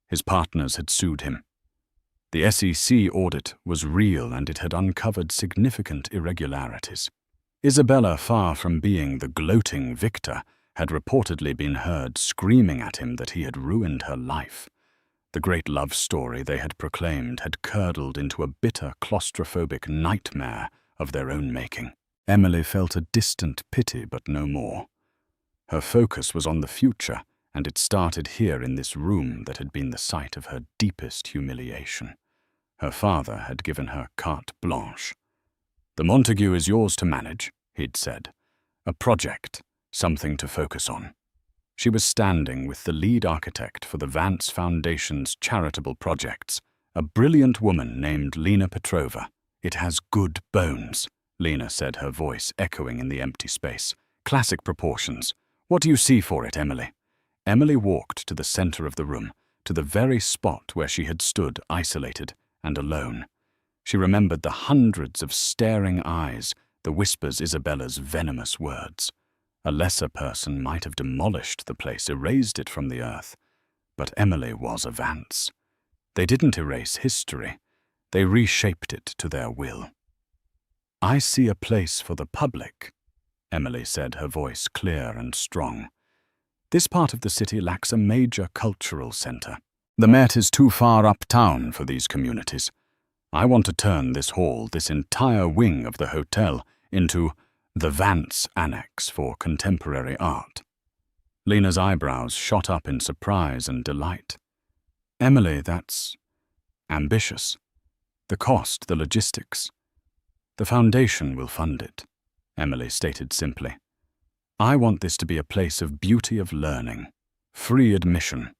His partners had sued him. The SEC audit was real and it had uncovered significant irregularities. Isabella, far from being the gloating victor, had reportedly been heard screaming at him that he had ruined her life. The great love story they had proclaimed had curdled into a bitter, claustrophobic nightmare of their own making. Emily felt a distant pity, but no more. Her focus was on the future, and it started here in this room that had been the site of her deepest humiliation. Her father had given her carte blanche. "The Montague is yours to manage," he'd said. "A project, something to focus on." She was standing with the lead architect for the Vance Foundation's charitable projects, a brilliant woman named Lena Petrova. "It has good bones," Lena said, her voice echoing in the empty space. "Classic proportions. What do you see for it, Emily?" Emily walked to the center of the room, to the very spot where she had stood isolated and alone. She remembered the hundreds of staring eyes, the whispers Isabella's venomous words. A lesser person might have demolished the place, erased it from the earth. But Emily was a Vance. They didn't erase history. They reshaped it to their will. "I see a place for the public," Emily said, her voice clear and strong. "This part of the city lacks a major cultural centre. The Met is too far uptown for these communities. I want to turn this hall, this entire wing of the hotel, into the Vance Annex for Contemporary Art." Lena's eyebrows shot up in surprise and delight. "Emily, that's ambitious. The cost, the logistics." "The foundation will fund it," Emily stated simply. "I want this to be a place of beauty, of learning, free admission.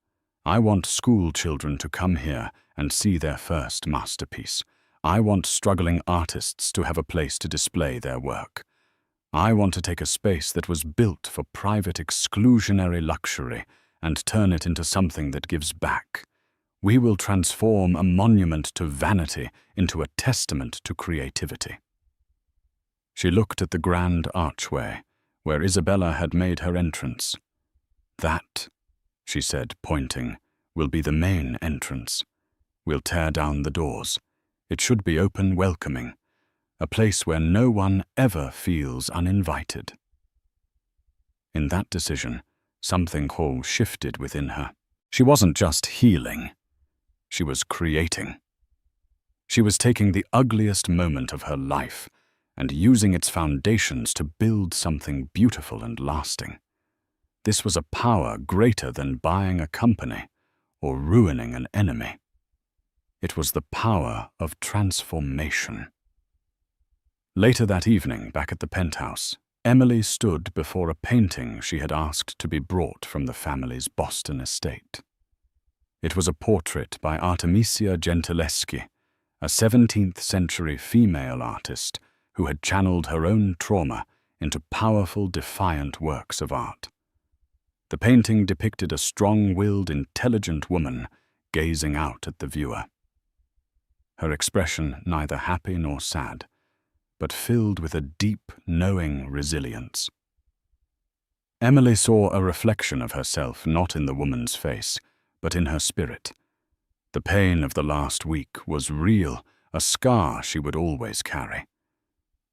I want school children to come here and see their first masterpiece. I want struggling artists to have a place to display their work. I want to take a space that was built for private exclusionary luxury and turn it into something that gives back. We will transform a monument to vanity into a testament to creativity." She looked at the grand archway, where Isabella had made her entrance. "That," she said, pointing, "will be the main entrance. We'll tear down the doors. It should be open, welcoming, a place where no one ever feels uninvited." In that decision, something whole shifted within her. She wasn't just healing. She was creating. She was taking the ugliest moment of her life and using its foundations to build something beautiful and lasting. This was a power greater than buying a company or ruining an enemy. It was the power of transformation. Later that evening, back at the penthouse, Emily stood before a painting she had asked to be brought from the family's Boston estate. It was a portrait by Artemisia Gentileschi, a 17th-century female artist who had channeled her own trauma into powerful, defiant works of art. The painting depicted a strong-willed, intelligent woman gazing out at the viewer. Her expression neither happy nor sad, but filled with a deep, knowing resilience. Emily saw a reflection of herself not in the woman's face, but in her spirit. The pain of the last week was real, a scar she would always carry.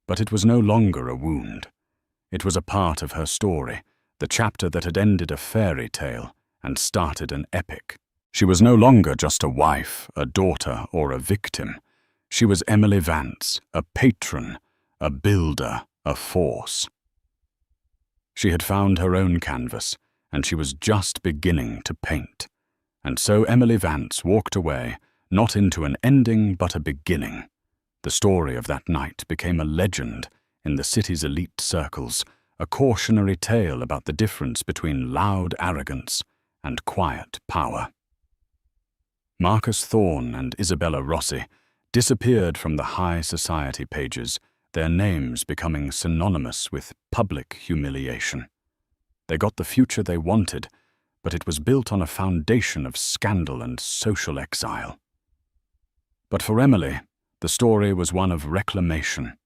But it was no longer a wound. It was a part of her story, the chapter that had ended a fairy tale and started an epic. She was no longer just a wife, a daughter, or a victim. She was Emily Vance, a patron, a builder, a force. She had found her own canvas, and she was just beginning to paint. And so Emily Vance walked away, not into an ending but a beginning. The story of that night became a legend in the city's elite circles, a cautionary tale about the difference between loud arrogance and quiet power. Marcus Thorne and Isabella Rossi disappeared from the high society pages, their names becoming synonymous with public humiliation. They got the future they wanted, but it was built on a foundation of scandal and social exile. But for Emily, the story was one of reclamation.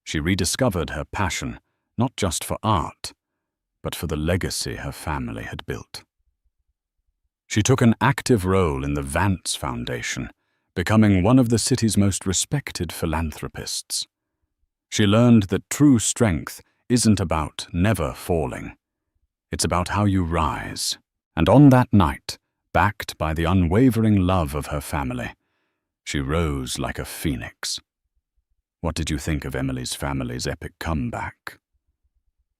She rediscovered her passion, not just for art, but for the legacy her family had built. She took an active role in the Vance Foundation, becoming one of the city's most respected philanthropists. She learned that true strength isn't about never falling. It's about how you rise. And on that night, backed by the unwavering love of her family, she rose like a phoenix. What did you think of Emily's family's epic comeback?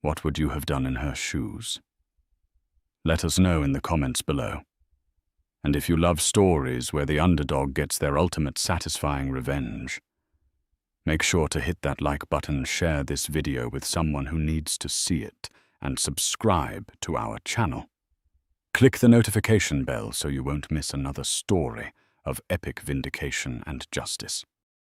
What would you have done in her shoes? Let us know in the comments below. And if you love stories where the underdog gets their ultimate satisfying revenge, make sure to hit that like button, share this video with someone who needs to see it, and subscribe to our channel. Click the notification bell so you won't miss another story of epic vindication and justice.